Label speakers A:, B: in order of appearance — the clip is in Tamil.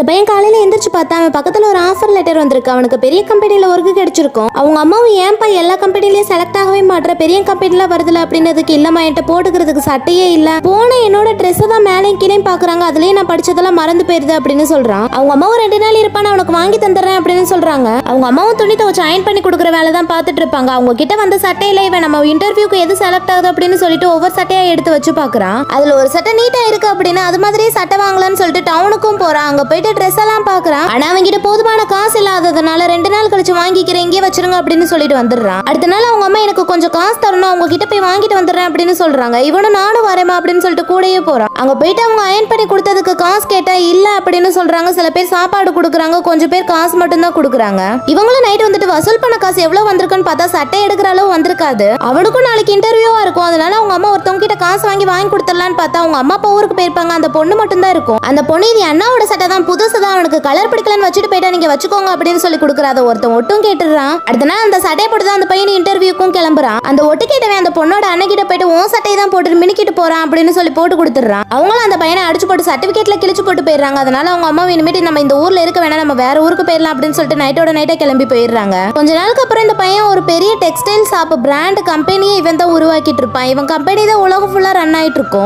A: பையன் காலையில எந்திரிச்சு பார்த்தா அவன் பக்கத்துல ஒரு ஆஃபர் லெட்டர் வந்திருக்கு. அவனுக்கு பெரிய கம்பெனில ஒர்க்கு கிடைச்சிருக்கும். அவங்க அம்மாவும் ஏன்பா எல்லா கம்பெனிலயும் செலக்ட் ஆகவே மாட்டேற, பெரிய கம்பெனில வருதுல அப்படின்னதுக்கு இல்லம்மா என்கிட்ட போட்டுக்கிறதுக்கு சட்டையே இல்ல, போன என்னோட ட்ரெஸ் தான் மேலே கீழே பாக்குறாங்க, அதுலயே நான் படிச்சதெல்லாம் மறந்து போயிருது அப்படின்னு சொல்றான். அவங்க அம்மாவும் 2 நாள் இருப்பான், அவனுக்கு வாங்கி தந்துடுறேன் அப்படின்னு சொல்றாங்க. அவங்க அம்மாவும் துணி துவச்சு அயன் பண்ணி கொடுக்குற வேலை தான் பார்த்துட்டு இருப்பாங்க. அவங்க கிட்ட வந்த சட்டையில இவன் நம்ம இன்டர்வியூக்கு எது செலக்ட் ஆகுது அப்படின்னு சொல்லிட்டு ஒவ்வொரு சட்டையா எடுத்து வச்சு பாக்குறான். அதுல ஒரு சட்டை நீட்டா இருக்கு அப்படின்னு அது மாதிரியே சட்டை வாங்கலாம்னு சொல்லிட்டு டவுனுக்கும் போறான். அங்க போயிட்டு ட்ரெஸ் எல்லாம் பாக்குறான். ஆனா அவங்க கிட்ட போதுமான காசு இல்லாததுனால 2 நாள் கழிச்சு வாங்கிக்கிறேன், இங்கே வச்சிருங்க அப்படின்னு சொல்லிட்டு வந்துடுறான். அடுத்த நாள் அவங்க அம்மா எனக்கு கொஞ்சம் காசு தரணும், அவங்க கிட்ட போய் வாங்கிட்டு வந்துடுறேன் அப்படின்னு சொல்றாங்க. இவனும் நானும் வரேமா அப்படின்னு சொல்லிட்டு கூடயே போறான். அங்க போயிட்டு அவங்க அயன் பண்ணி கொடுத்ததுக்கு காசு கேட்டா இல்ல அப்படின்னு சொல்றாங்க. சில பேர் சாப்பாடு கொடுக்குறாங்க, கொஞ்சம் பேர் காசு மட்டும் தான் கொடுக்குறாங்க. இவங்களும் நைட் வந்துட்டு வசூல் பண்ண காசு எவ்வளவு வந்திருக்குன்னு பார்த்தா சட்டை எடுக்கிற அளவு வந்திருக்காது. அவனுக்கும் நாளைக்கு இன்டர்வியூவா இருக்கும். அதனால அவங்க அம்மா ஒருத்தவங்க கிட்ட காசு வாங்கி கொடுத்துடலான்னு பார்த்தா அவங்க அம்மா அப்பா ஊருக்கு போயிருப்பாங்க. அந்த பொண்ணு மட்டும் தான் இருக்கும். அந்த பொண்ணு இது அண்ணாவோட சட்டை தான், புதுசு தான், அவனுக்கு கலர் பிடிக்கலன்னு வச்சுட்டு போயிட்டா நீங்க வச்சுக்கோங்க அப்படின்னு சொல்லி கொடுக்குறாத ஒருத்தன் ஒட்டும் கேட்டுறான். அடுத்த நாள் அந்த சட்டையை போட்டு தான் அந்த பையன் இன்டர்வியூக்கும் கிளம்புறான். அந்த ஒட்டு கேட்டவன் அந்த பொண்ணோட அண்ணன் கிட்ட போயிட்டு உன் சட்டையை தான் போட்டு மினிக்கிட்டு போறான் அப்படின்னு சொல்லி போட்டு கொடுத்துறான். அவங்களும் அந்த பையனை அடிச்சு போட்டு சர்டிபிகேட்ல கிழிச்சு போட்டு போயிடுறாங்க. அதனால அவங்க அம்மா இனிமேட்டு நம்ம இந்த ஊர்ல இருக்க வேணா, நம்ம வேற ஊருக்கு போயிடலாம் அப்படின்னு சொல்லிட்டு நைட்டோட நைட்டா கிளம்பி போயிடுறாங்க. கொஞ்ச நாளுக்கு அப்புறம் இந்த பையன் ஒரு பெரிய டெக்ஸ்டைல் ஷாப் பிராண்ட் கம்பெனியை இவன் தான் உருவாக்கிட்டு இருப்பான். இவன் கம்பெனி தான் உலகம் ஃபுல்லா ரன் ஆயிட்டு இருக்கும்.